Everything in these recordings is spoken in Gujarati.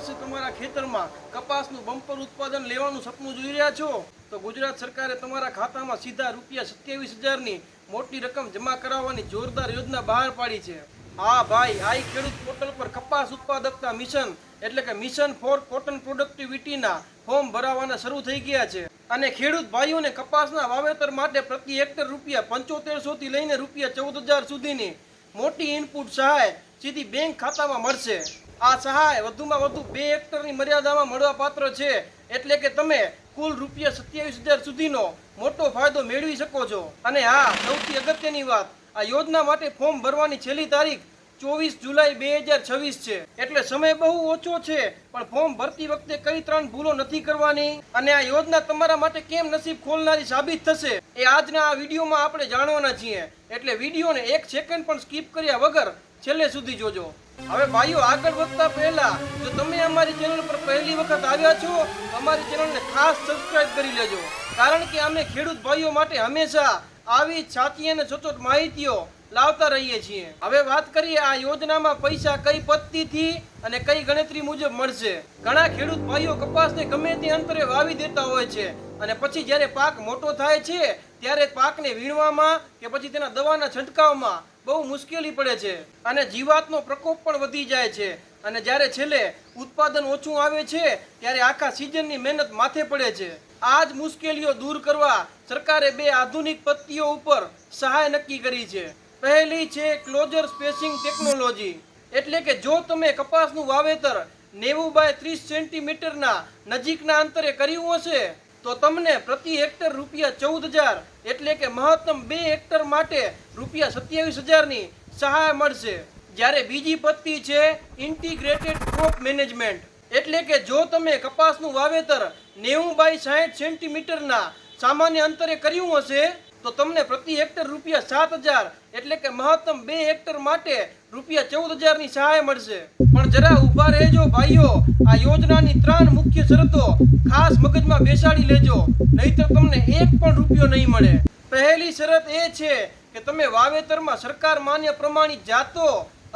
વર્ષે તમારા ખેતરમાં કપાસનું બમ્પર ઉત્પાદન લેવાનું સપનું જોઈ રહ્યા છો તો ગુજરાત સરકારે તમારા ખાતામાં સીધા ₹27,000ની મોટી રકમ જમા કરાવવાની જોરદાર યોજના બહાર પાડી છે। હા ભાઈ, આ ખેડૂત પોર્ટલ પર કપાસ ઉત્પાદકતા મિશન એટલે કે મિશન ફોર કોટન પ્રોડક્ટિવિટીના ફોર્મ ભરાવાના શરૂ થઈ ગયા છે અને ખેડૂત ભાઈઓને કપાસના વાવેતર માટે પ્રતિ હેક્ટર ₹7500 થી લઈને ₹14,000 સુધીની મોટી ઇનપુટ સહાય સીધી બેંક ખાતામાં મળશે। આ સહાય વધુમાં વધુ 2 હેક્ટરની મર્યાદામાં મળવાપાત્ર છે એટલે કે તમે કુલ ₹27,000 સુધીનો મોટો ફાયદો મેળવી શકો છો। અને હા, સૌથી અગત્યની વાત, આ યોજના માટે ફોર્મ ભરવાની છેલ્લી તારીખ 24 જુલાઈ 2026 છે એટલે સમય બહુ ઓછો છે પણ ફોર્મ ભરતી વખતે કઈ 3 ભૂલો નથી કરવાની અને આ યોજના તમારા માટે કેમ નસીબ ખોલનારી સાબિત થશે એ આજના આ વિડીયોમાં આપણે જાણવાના છીએ એટલે વિડીયોને 1 સેકન્ડ પણ સ્કીપ કર્યા વગર છેલ્લે સુધી જોજો। હવે ભાઈઓ, આગળ વધતા પહેલા જો તમે અમારી ચેનલ પર પહેલી વખત આવ્યા છો તો અમારી ચેનલને ખાસ સબસ્ક્રાઇબ કરી લેજો કારણ કે અમે ખેડૂત ભાઈઓ માટે હંમેશા આવી સાચી અને સચોટ માહિતીઓ લાવતા રહીએ છીએ। હવે વાત કરીએ આ યોજનામાં પૈસા કઈ પદ્ધતિથી અને કઈ ગણતરી મુજબ મળશે। ઘણા ખેડૂત ભાઈઓ કપાસને ગમે તે અંતરે વાવી દેતા હોય છે અને પછી જ્યારે પાક મોટો થાય છે ત્યારે પાકને વીણવામાં કે પછી તેના દવાના છંટકાવમાં બહુ મુશ્કેલી પડે છે અને જીવાતનો પ્રકોપ પણ વધી જાય છે અને જ્યારે છેલ્લે ઉત્પાદન ઓછું આવે છે ત્યારે આખા સિઝનની મહેનત માથે પડે છે। આ જ મુશ્કેલીઓ દૂર કરવા સરકારે 2 આધુનિક પદ્ધતિઓ ઉપર સહાય નક્કી કરી છે। પહેલી છે ક્લોઝર સ્પેસિંગ ટેકનોલોજી એટલે કે જો તમે કપાસનું વાવેતર 90 બાય 30 સેન્ટીમીટરના નજીકના અંતરે કર્યું હશે તો તમને પ્રતિ હેક્ટર ₹14,000 એટલે કે મહત્તમ 2 હેક્ટર માટે ₹27,000ની સહાય મળશે। જ્યારે બીજી પદ્ધતિ છે ઇન્ટિગ્રેટેડ ક્રોપ મેનેજમેન્ટ એટલે કે જો તમે કપાસનું વાવેતર 90 બાય 60 સેન્ટીમીટરના સામાન્ય અંતરે કર્યું હશે તો તમને પ્રતિ હેક્ટર ₹7,000 એટલે કે મહત્તમ 2 હેક્ટર માટે ₹14,000ની સહાય મળશે। પણ જરા ઊભા રહેજો ભાઈઓ, આ યોજનાની 3 મુખ્ય શરતો ખાસ મગજમાં બેસાડી લેજો નહીતર તમને એક પણ રૂપિયો નહીં મળે। પહેલી શરત એ છે કે તમે વાવેતરમાં સરકાર માન્ય પ્રમાણિત જાતો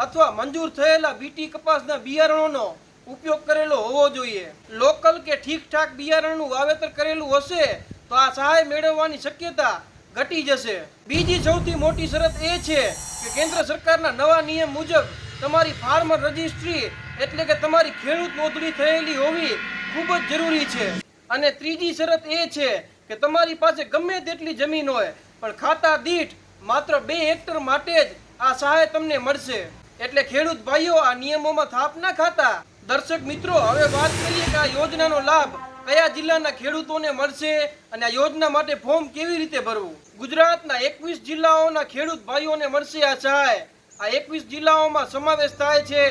અથવા મંજૂર થયેલા બીટી કપાસના બિયારણોનો ઉપયોગ કરેલો હોવો જોઈએ। લોકલ કે ઠીકઠાક બિયારણનું વાવેતર કરેલું હશે તો આ સહાય મેળવવાની શક્યતા ઘટી જશે। બીજી સૌથી મોટી શરત એ છે કે કેન્દ્ર સરકારના નવા નિયમ મુજબ તમારી ફાર્મર રજિસ્ટ્રી એટલે કે તમારી ખેડૂત નોંધણી થયેલી હોવી ખૂબ જ જરૂરી છે। અને ત્રીજી શરત એ છે કે તમારી પાસે ગમે તેટલી જમીન હોય પણ ખાતા દીઠ માત્ર 2 હેક્ટર માટે જ આ સહાય તમને મળશે। એટલે ખેડૂત ભાઈઓ, આ નિયમોમાં થાપ ના ખાતા। દર્શક મિત્રો, હવે વાત કરીએ કે આ યોજનાનો લાભ કયા જિલ્લાના ખેડૂતોને મળશે અને આ યોજના માટે ફોર્મ કેવી રીતે ભરવું। ગુજરાતના 21 જિલ્લાઓના ખેડૂત ભાઈઓને મળશે આ સહાય। આ 21 જિલ્લાઓમાં સમાવેશ થાય છે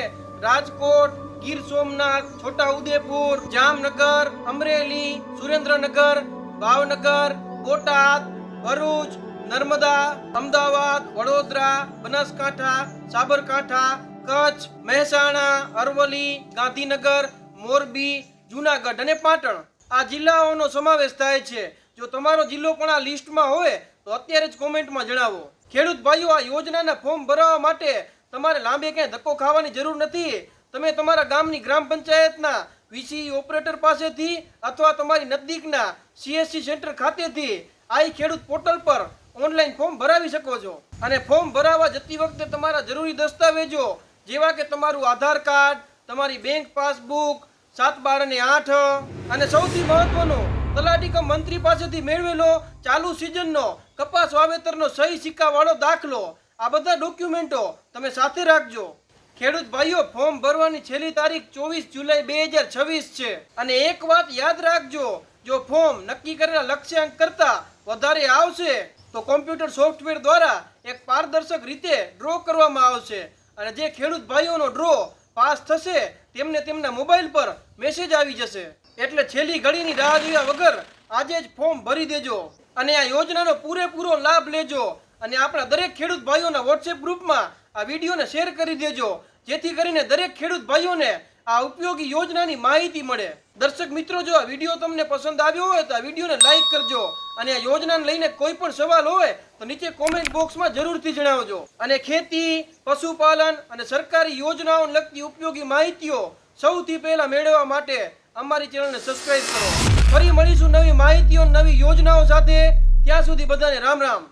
રાજકોટ, ગીર સોમનાથ, છોટા ઉદેપુર, જામનગર, અમરેલી, સુરેન્દ્રનગર, ભાવનગર, બોટાદ, ભરૂચ, નર્મદા, અમદાવાદ, વડોદરા, બનાસકાંઠા, સાબરકાંઠા, કચ્છ, મહેસાણા, અરવલ્લી, ગાંધીનગર, મોરબી, જૂનાગઢ અને પાટણ આ જિલ્લાઓનો સમાવેશ થાય છે। જો તમારો જિલ્લો પણ આ લિસ્ટમાં હોય તો અત્યારે જ કોમેન્ટમાં જણાવો। ખેડૂત ભાઈઓ, આ યોજનાના ફોર્મ ભરવા માટે તમારે લાંબે ક્યાંય ધક્કો ખાવાની જરૂર નથી। તમે તમારા ગામની ગ્રામ પંચાયતના વીસી ઓપરેટર પાસેથી અથવા તમારી નજીકના CSC સેન્ટર ખાતેથી આ ખેડૂત પોર્ટલ પર ઓનલાઈન ફોર્મ ભરાવી શકો છો। અને ફોર્મ ભરાવા જતી વખતે તમારા જરૂરી દસ્તાવેજો જેવા કે તમારું આધાર કાર્ડ, તમારી બેંક પાસબુક, 7/12 અને સૌથી મહત્વનું તલાટી કે મંત્રી પાસેથી મેળવેલો ચાલુ સિઝનનો કપાસ વાવેતરનો સહી સિક્કાવાળો દાખલો, આ બધા ડોક્યુમેન્ટો તમે સાથે રાખજો। ખેડૂત ભાઈઓ, ફોર્મ ભરવાની છેલ્લી તારીખ 24 જુલાઈ 2026 છે અને એક વાત યાદ રાખજો, જો ફોર્મ નક્કી કરેલા લક્ષ્યાંક કરતા વધારે આવશે તો કોમ્પ્યુટર સોફ્ટવેર દ્વારા એક પારદર્શક રીતે ડ્રો કરવામાં આવશે અને જે ખેડૂત ભાઈઓનો ડ્રો પાસ થશે તેમને તેમના મોબાઈલ પર મેસેજ આવી જશે। એટલે છેલ્લી ઘડીની રાહ જોયા વગર આજે જ ફોર્મ ભરી દેજો અને આ યોજનાનો પૂરેપૂરો લાભ લેજો અને આપણા દરેક ખેડૂત ભાઈઓના વોટ્સએપ ગ્રુપમાં આ વિડીયોને શેર કરી દેજો જેથી કરીને દરેક ખેડૂત ભાઈઓને આ ઉપયોગી યોજનાની માહિતી મળે। દર્શક મિત્રો, જો આ વિડીયો તમને પસંદ આવ્યો હોય તો આ વિડીયોને લાઈક કરજો અને આ યોજનાને લઈને કોઈ પણ સવાલ હોય તો નીચે કોમેન્ટ બોક્સમાં જરૂરથી જણાવજો। અને ખેતી, પશુપાલન અને સરકારી યોજનાઓને લગતી ઉપયોગી માહિતીઓ સૌથી પહેલા મેળવવા માટે અમારી ચેનલને સબસ્ક્રાઇબ કરો. ફરી મળીશું નવી માહિતીઓ નવી યોજનાઓ સાથે. ત્યાં સુધી બધાને રામ રામ.